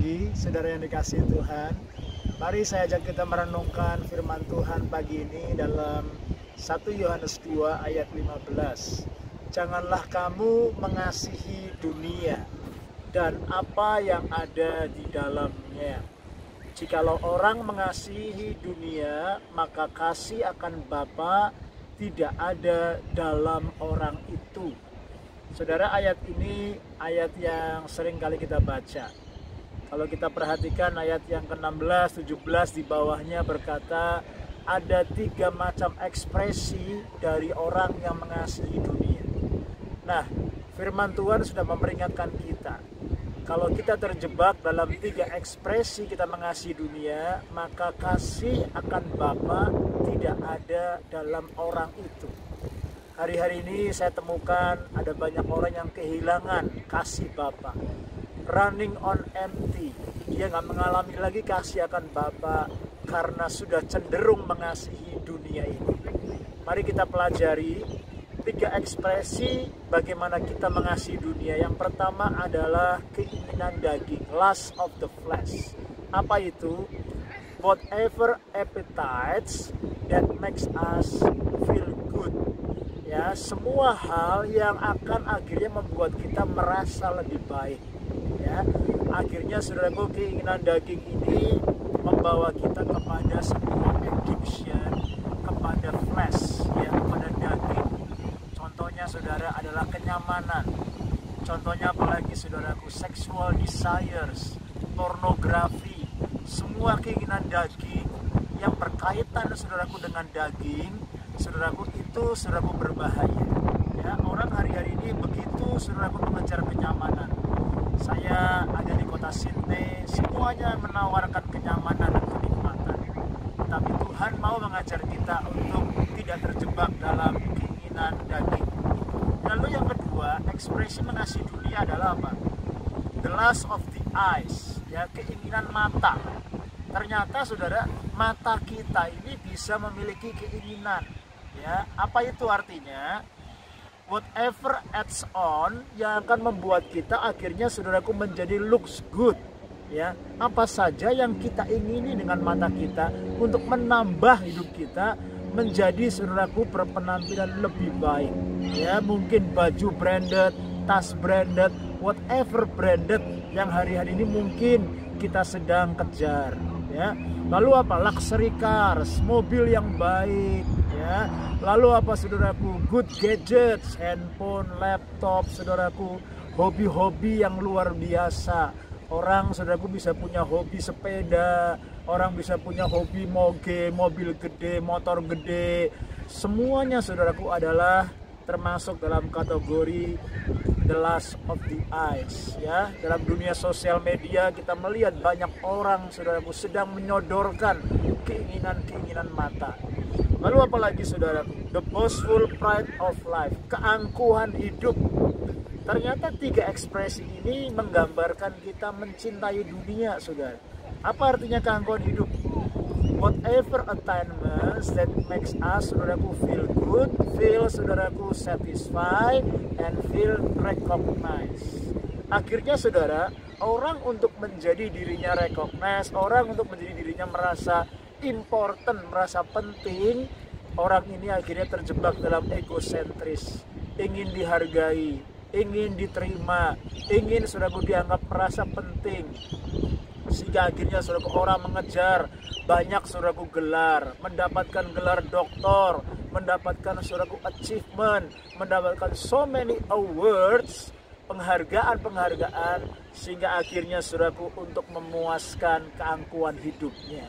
pagi, saudara yang dikasihi Tuhan. Mari saya ajak kita merenungkan firman Tuhan pagi ini dalam 1 Yohanes 2 ayat 15. Janganlah kamu mengasihi dunia dan apa yang ada di dalamnya. Jikalau orang mengasihi dunia, maka kasih akan Bapa tidak ada dalam orang itu. Saudara, ayat ini ayat yang sering kali kita baca. Kalau kita perhatikan ayat yang ke-16, 17 di bawahnya berkata ada 3 macam ekspresi dari orang yang mengasihi dunia. Nah, firman Tuhan sudah memperingatkan kita. Kalau kita terjebak dalam 3 ekspresi kita mengasihi dunia, maka kasih akan Bapa tidak ada dalam orang itu. Hari-hari ini saya temukan ada banyak orang yang kehilangan kasih Bapa, running on empty. Dia nggak mengalami lagi kasih akan Bapa karena sudah cenderung mengasihi dunia ini. Mari kita pelajari 3 ekspresi bagaimana kita mengasihi dunia. Yang pertama adalah keinginan daging, lust of the flesh. Apa itu? Whatever appetites that makes us feel good. Ya, semua hal yang akan akhirnya membuat kita merasa lebih baik. Ya, akhirnya saudaraku, keinginan daging ini membawa kita kepada sebuah addiction, kepada flesh, ya, kepada daging. Contohnya saudara adalah kenyamanan. Contohnya apalagi saudaraku, sexual desires, pornografi, semua keinginan daging yang berkaitan saudaraku dengan daging. Saudaraku, itu saudaraku berbahaya. Ya, orang hari-hari ini begitu saudaraku mengejar kenyamanan. Saya ada di kota Sydney, semuanya menawarkan kenyamanan dan kenikmatan. Tapi Tuhan mau mengajar kita untuk tidak terjebak dalam keinginan daging. Lalu yang kedua, ekspresi mengasihi dunia adalah apa? The lust of the eyes, ya, keinginan mata. Ternyata saudara, mata kita ini bisa memiliki keinginan. Ya, apa itu artinya? Whatever adds on yang akan membuat kita akhirnya saudaraku menjadi looks good. Ya, apa saja yang kita ingini dengan mata kita untuk menambah hidup kita menjadi saudaraku berpenampilan lebih baik. Ya, mungkin baju branded, tas branded, whatever branded yang hari-hari ini mungkin kita sedang kejar. Ya, lalu apa? Luxury cars, mobil yang baik. Ya, lalu apa saudaraku? Good gadgets, handphone, laptop, saudaraku, hobi-hobi yang luar biasa. Orang saudaraku bisa punya hobi sepeda, orang bisa punya hobi moge, mobil gede, motor gede. Semuanya saudaraku adalah termasuk dalam kategori the lust of the eyes. Ya, dalam dunia sosial media kita melihat banyak orang saudaraku sedang menyodorkan keinginan-keinginan mata. Lalu apalagi saudaraku? The boastful pride of life, keangkuhan hidup. Ternyata 3 ekspresi ini menggambarkan kita mencintai dunia, saudara. Apa artinya keangkuhan hidup? Whatever attainments that makes us, saudaraku, feel good, feel saudaraku satisfied, and feel recognized. Akhirnya saudara, orang untuk menjadi dirinya recognized, orang untuk menjadi dirinya merasa important, merasa penting, orang ini akhirnya terjebak dalam egosentris, ingin dihargai, ingin diterima, ingin saudaraku dianggap merasa penting, sehingga akhirnya saudaraku orang mengejar banyak saudaraku gelar, mendapatkan gelar doktor, mendapatkan saudaraku achievement, mendapatkan so many awards, penghargaan-penghargaan, sehingga akhirnya saudaraku untuk memuaskan keangkuhan hidupnya.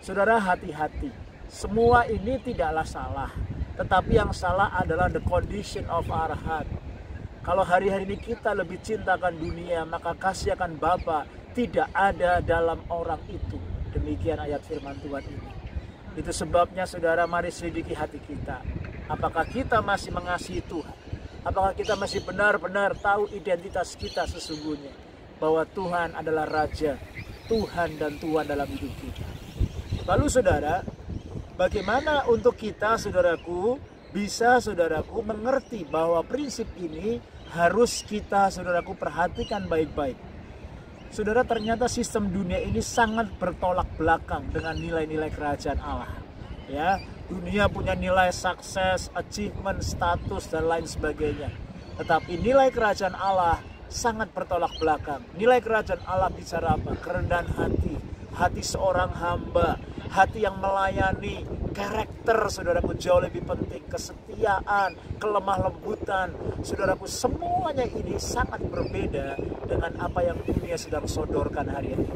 Saudara, hati-hati. Semua ini tidaklah salah, tetapi yang salah adalah the condition of our heart. Kalau hari-hari ini kita lebih cintakan dunia, maka kasih akan Bapa tidak ada dalam orang itu. Demikian ayat firman Tuhan ini. Itu sebabnya saudara, mari selidiki hati kita. Apakah kita masih mengasihi Tuhan? Apakah kita masih benar-benar tahu identitas kita sesungguhnya? Bahwa Tuhan adalah Raja, Tuhan dan Tuhan dalam hidup kita. Lalu saudara, bagaimana untuk kita saudaraku bisa saudaraku mengerti bahwa prinsip ini harus kita saudaraku perhatikan baik-baik. Saudara, ternyata sistem dunia ini sangat bertolak belakang dengan nilai-nilai kerajaan Allah. Ya, dunia punya nilai sukses, achievement, status, dan lain sebagainya. Tetapi nilai kerajaan Allah sangat bertolak belakang. Nilai kerajaan Allah bicara apa? Kerendahan hati, hati seorang hamba, hati yang melayani. Karakter, saudaraku, jauh lebih penting. Kesetiaan, kelemah lembutan, saudaraku, semuanya ini sangat berbeda dengan apa yang dunia sedang sodorkan hari ini.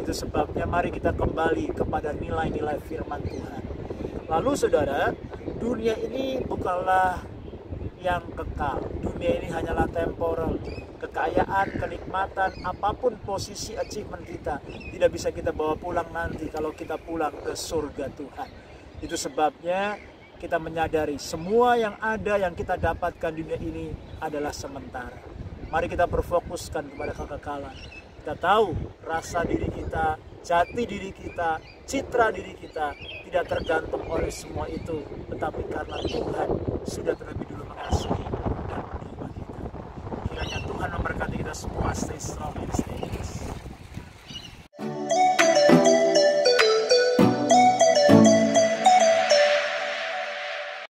Itu sebabnya mari kita kembali kepada nilai-nilai firman Tuhan. Lalu saudara, dunia ini bukanlah yang kekal. Dunia ini hanyalah temporal. Kekayaan, kenikmatan, apapun posisi achievement kita, tidak bisa kita bawa pulang nanti kalau kita pulang ke surga Tuhan. Itu sebabnya kita menyadari semua yang ada yang kita dapatkan di dunia ini adalah sementara. Mari kita berfokuskan kepada kekekalan. Kita tahu rasa diri kita, jati diri kita, citra diri kita tidak tergantung oleh semua itu, tetapi karena Tuhan sudah terlebih dulu mengasihi dan menerima kita. Kiranya Tuhan memberkati kita semua. Stay strong and stay blessed.